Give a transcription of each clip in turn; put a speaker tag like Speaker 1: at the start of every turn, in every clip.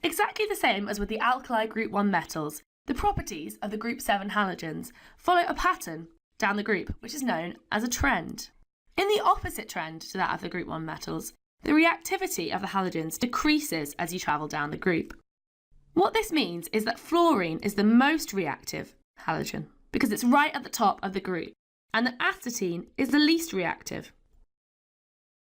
Speaker 1: Exactly the same as with the alkali group 1 metals, the properties of the group 7 halogens follow a pattern down the group, which is known as a trend. In the opposite trend to that of the group 1 metals, the reactivity of the halogens decreases as you travel down the group. What this means is that fluorine is the most reactive halogen because it's right at the top of the group, and that acetine is the least reactive.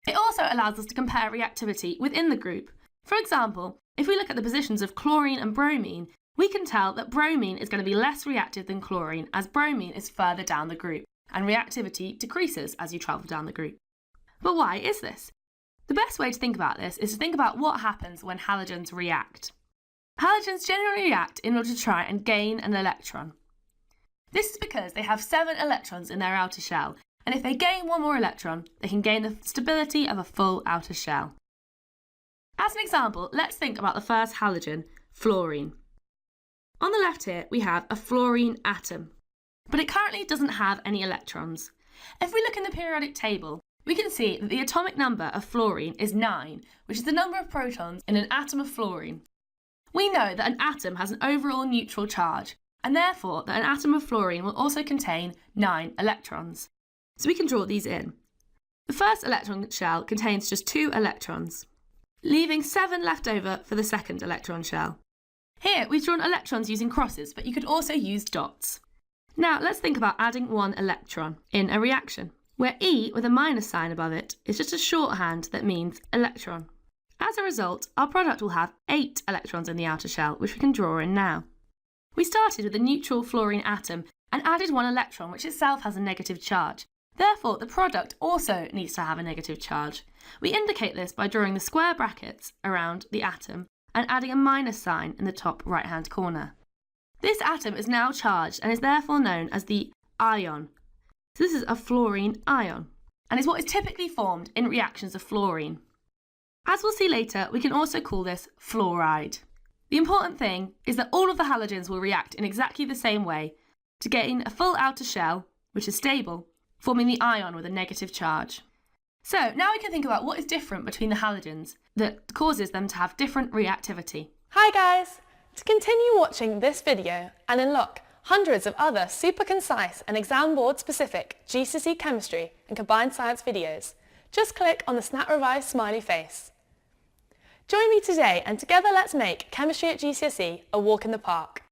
Speaker 1: It also allows us to compare reactivity within the group. For example, if we look at the positions of chlorine and bromine, we can tell that bromine is going to be less reactive than chlorine as bromine is further down the group, and reactivity decreases as you travel down the group. But why is this? The best way to think about this is to think about what happens when halogens react. Halogens generally react in order to try and gain an electron. This is because they have 7 electrons in their outer shell, and if they gain one more electron, they can gain the stability of a full outer shell. As an example, let's think about the first halogen, fluorine. On the left here, we have a fluorine atom, but it currently doesn't have any electrons. If we look in the periodic table, we can see that the atomic number of fluorine is 9, which is the number of protons in an atom of fluorine. We know that an atom has an overall neutral charge, and therefore that an atom of fluorine will also contain 9 electrons. So we can draw these in. The first electron shell contains just 2 electrons, leaving 7 left over for the second electron shell. Here we've drawn electrons using crosses, but you could also use dots. Now let's think about adding 1 electron in a reaction, where E with a minus sign above it is just a shorthand that means electron. As a result, our product will have 8 electrons in the outer shell, which we can draw in now. We started with a neutral fluorine atom and added 1 electron, which itself has a negative charge. Therefore, the product also needs to have a negative charge. We indicate this by drawing the square brackets around the atom and adding a minus sign in the top right-hand corner. This atom is now charged and is therefore known as the ion. So this is a fluorine ion, and is what is typically formed in reactions of fluorine. As we'll see later, we can also call this fluoride. The important thing is that all of the halogens will react in exactly the same way to gain a full outer shell, which is stable, forming the ion with a negative charge. So now we can think about what is different between the halogens that causes them to have different reactivity.
Speaker 2: Hi guys! To continue watching this video and unlock hundreds of other super concise and exam board specific GCSE chemistry and combined science videos, just click on the Snap Revise smiley face. Join me today and together let's make Chemistry at GCSE a walk in the park.